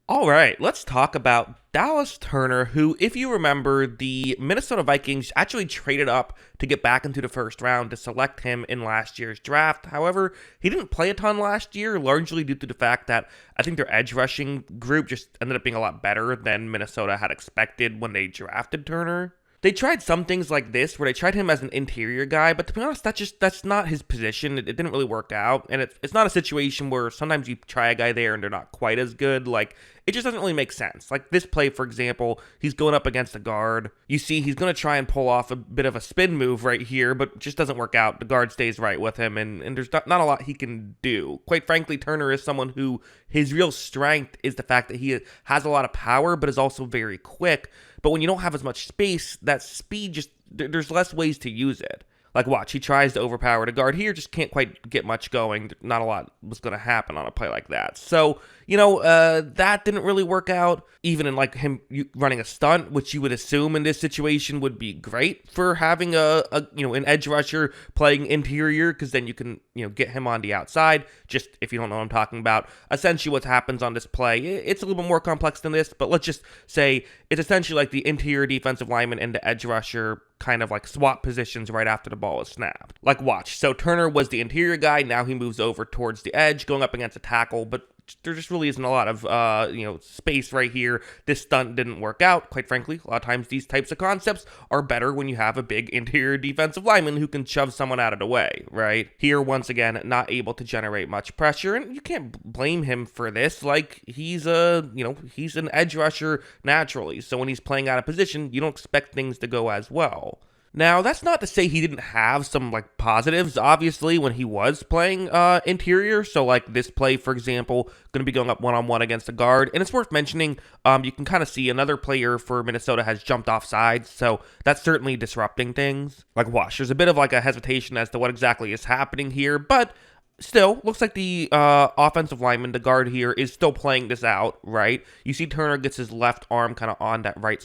All right, let's talk about Dallas Turner, who, if you remember, the Minnesota Vikings actually traded up to get back into the first round to select him in last year's draft. However, he didn't play a ton last year, largely due to the fact that I think their edge rushing group just ended up being a lot better than Minnesota had expected when they drafted Turner. They tried some things like this where they tried him as an interior guy, but to be honest, that's not his position. It didn't really work out, and it's not a situation where sometimes you try a guy there and they're not quite as good. Like, it just doesn't really make sense. Like this play, for example, he's going up against a guard. You see, he's going to try and pull off a bit of a spin move right here, but just doesn't work out. The guard stays right with him, and there's not a lot he can do. Quite frankly, Turner is someone who his real strength is the fact that he has a lot of power, but is also very quick. But when you don't have as much space, that speed just, there's less ways to use it. Like, watch, he tries to overpower the guard here, just can't quite get much going. Not a lot was going to happen on a play like that. So, that didn't really work out, even in, like, him running a stunt, which you would assume in this situation would be great for having an edge rusher playing interior, because then you can, get him on the outside. Just, if you don't know what I'm talking about, essentially what happens on this play, it's a little bit more complex than this, but let's just say it's essentially like the interior defensive lineman and the edge rusher kind of like swap positions right after the ball is snapped. Like, watch. So Turner was the interior guy. Now he moves over towards the edge, going up against a tackle, but there just really isn't a lot of, space right here. This stunt didn't work out. Quite frankly, a lot of times these types of concepts are better when you have a big interior defensive lineman who can shove someone out of the way, right? Here, once again, not able to generate much pressure, and you can't blame him for this. Like, he's an edge rusher naturally, so when he's playing out of position, you don't expect things to go as well. Now, that's not to say he didn't have some, like, positives, obviously, when he was playing interior. So, like, this play, for example, going to be going up one-on-one against a guard. And it's worth mentioning, you can kind of see another player for Minnesota has jumped off sides. So, that's certainly disrupting things. Like, watch, there's a bit of, like, a hesitation as to what exactly is happening here. But still, looks like the offensive lineman, the guard here, is still playing this out, right? You see Turner gets his left arm kind of on that right,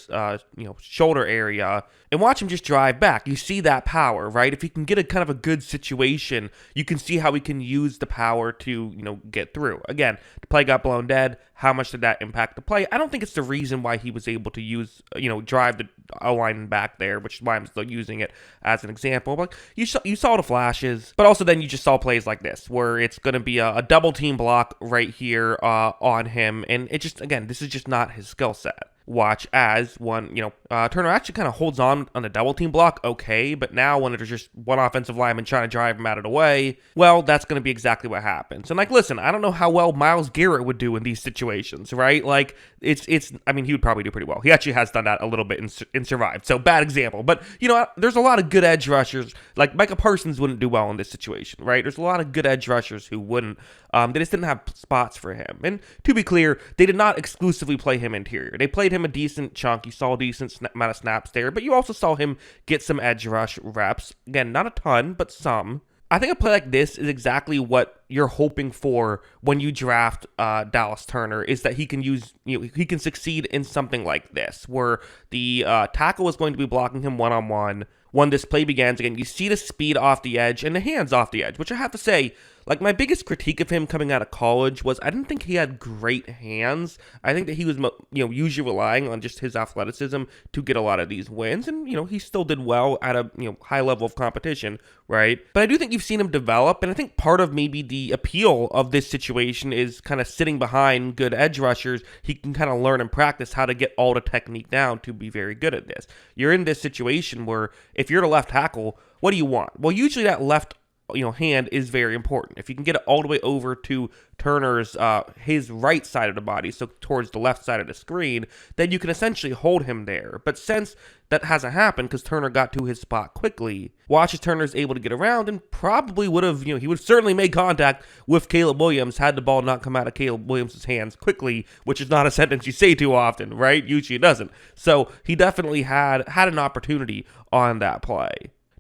shoulder area, and watch him just drive back. You see that power, right? If he can get a kind of a good situation, you can see how he can use the power to, get through. Again, the play got blown dead. How much did that impact the play? I don't think it's the reason why he was able to use, drive the O-line back there, which is why I'm still using it as an example. But you saw the flashes, but also then you just saw plays like this, where it's going to be a double team block right here on him. And it just, again, this is just not his skill set. Watch as Turner actually kind of holds on a double team block, okay, but now when there's just one offensive lineman trying to drive him out of the way, well, that's going to be exactly what happens. And like, listen, I don't know how well Myles Garrett would do in these situations, right? Like, I mean, he would probably do pretty well. He actually has done that a little bit and survived, so bad example. But, there's a lot of good edge rushers, like Micah Parsons wouldn't do well in this situation, right? There's a lot of good edge rushers who wouldn't. They just didn't have spots for him. And to be clear, they did not exclusively play him interior. They played him a decent chunk. You saw a decent amount of snaps there, but you also saw him get some edge rush reps. Again, not a ton, but some. I think a play like this is exactly what you're hoping for when you draft Dallas Turner, is that he can he can succeed in something like this, where the tackle is going to be blocking him one-on-one. When this play begins, again, you see the speed off the edge and the hands off the edge, which I have to say, like, my biggest critique of him coming out of college was I didn't think he had great hands. I think that he was, usually relying on just his athleticism to get a lot of these wins, and, he still did well at a, high level of competition, right? But I do think you've seen him develop, and I think part of maybe the appeal of this situation is kind of sitting behind good edge rushers. He can kind of learn and practice how to get all the technique down to be very good at this. You're in this situation where if you're the left tackle, what do you want? Well, usually that left hand is very important. If you can get it all the way over to Turner's, his right side of the body, so towards the left side of the screen, then you can essentially hold him there. But since that hasn't happened because Turner got to his spot quickly, watch as Turner's able to get around and probably would have, he would have certainly made contact with Caleb Williams had the ball not come out of Caleb Williams' hands quickly, which is not a sentence you say too often, right? Usually it doesn't. So he definitely had an opportunity on that play.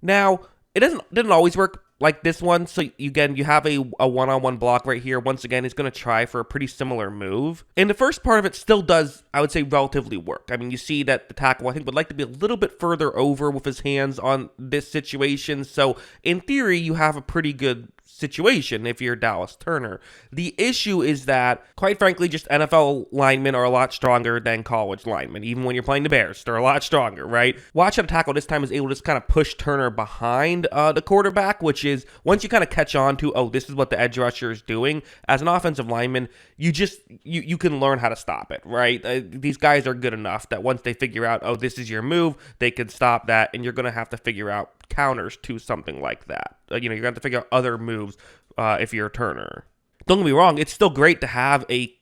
Now, it didn't always work like this one. So again, you have a one-on-one block right here. Once again, he's going to try for a pretty similar move. And the first part of it still does, I would say, relatively work. I mean, you see that the tackle, I think, would like to be a little bit further over with his hands on this situation. So in theory, you have a pretty good situation if you're Dallas Turner. The issue is that, quite frankly, just NFL linemen are a lot stronger than college linemen. Even when you're playing the Bears, they're a lot stronger, right? Watch how the tackle this time is able to just kind of push Turner behind the quarterback, which is, once you kind of catch on to, oh, this is what the edge rusher is doing, as an offensive lineman, you can learn how to stop it, right? These guys are good enough that once they figure out, oh, this is your move, they can stop that, and you're going to have to figure out counters to something like that. You're going to have to figure out other moves if you're a Turner. Don't get me wrong, it's still great to have a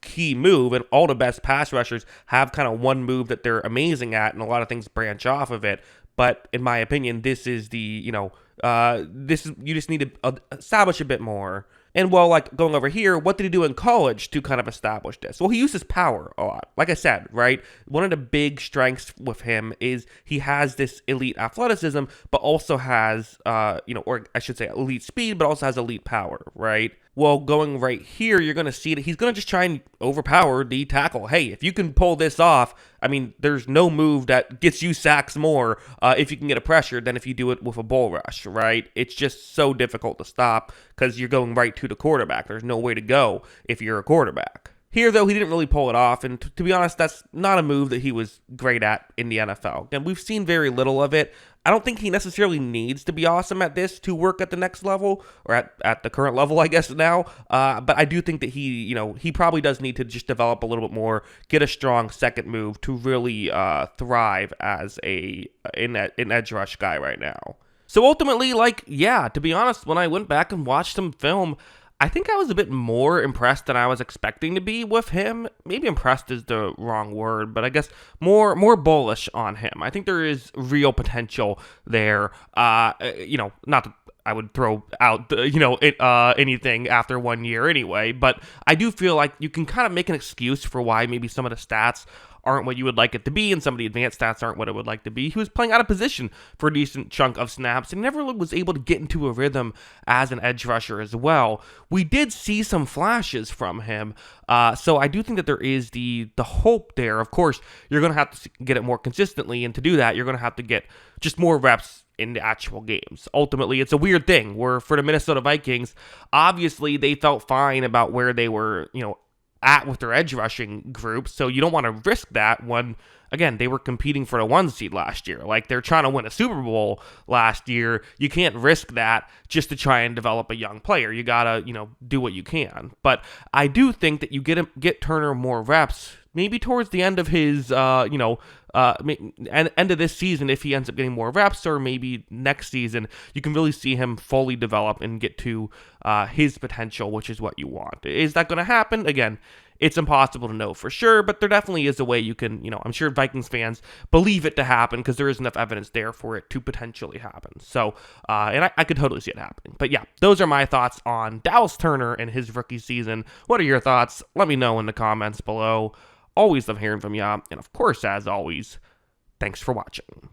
key move, and all the best pass rushers have kind of one move that they're amazing at, and a lot of things branch off of it. But in my opinion, this is you just need to establish a bit more. And well, like going over here, what did he do in college to kind of establish this? Well, he uses power a lot. Like I said, right? One of the big strengths with him is he has this elite athleticism, but also has, or I should say elite speed, but also has elite power, right? Well, going right here, you're going to see that he's going to just try and overpower the tackle. Hey, if you can pull this off, I mean, there's no move that gets you sacks more if you can get a pressure than if you do it with a bull rush, right? It's just so difficult to stop because you're going right to the quarterback. There's no way to go if you're a quarterback. Here, though, he didn't really pull it off, and to be honest, that's not a move that he was great at in the NFL. And we've seen very little of it. I don't think he necessarily needs to be awesome at this to work at the next level, or at the current level, I guess, now. But I do think that he probably does need to just develop a little bit more, get a strong second move to really thrive as an edge rush guy right now. So ultimately, to be honest, when I went back and watched some film, I think I was a bit more impressed than I was expecting to be with him. Maybe impressed is the wrong word, but I guess more bullish on him. I think there is real potential there. Not that I would throw out anything after 1 year anyway, but I do feel like you can kind of make an excuse for why maybe some of the stats aren't what you would like it to be, and some of the advanced stats aren't what it would like to be. He was playing out of position for a decent chunk of snaps, and never was able to get into a rhythm as an edge rusher as well. We did see some flashes from him, so I do think that there is the hope there. Of course, you're going to have to get it more consistently, and to do that, you're going to have to get just more reps in the actual games. Ultimately, it's a weird thing where for the Minnesota Vikings, obviously they felt fine about where they were, at with their edge rushing group, so you don't want to risk that when, again, they were competing for the 1 seed last year. Like, they're trying to win a Super Bowl last year. You can't risk that just to try and develop a young player. You gotta, do what you can. But I do think that you get Turner more reps, maybe towards the end of his, end of this season, if he ends up getting more reps, or maybe next season, you can really see him fully develop and get to his potential, which is what you want. Is that going to happen? Again, it's impossible to know for sure, but there definitely is a way you can, I'm sure Vikings fans believe it to happen because there is enough evidence there for it to potentially happen. So, and I could totally see it happening. But yeah, those are my thoughts on Dallas Turner and his rookie season. What are your thoughts? Let me know in the comments below. Always love hearing from you. And of course, as always, thanks for watching.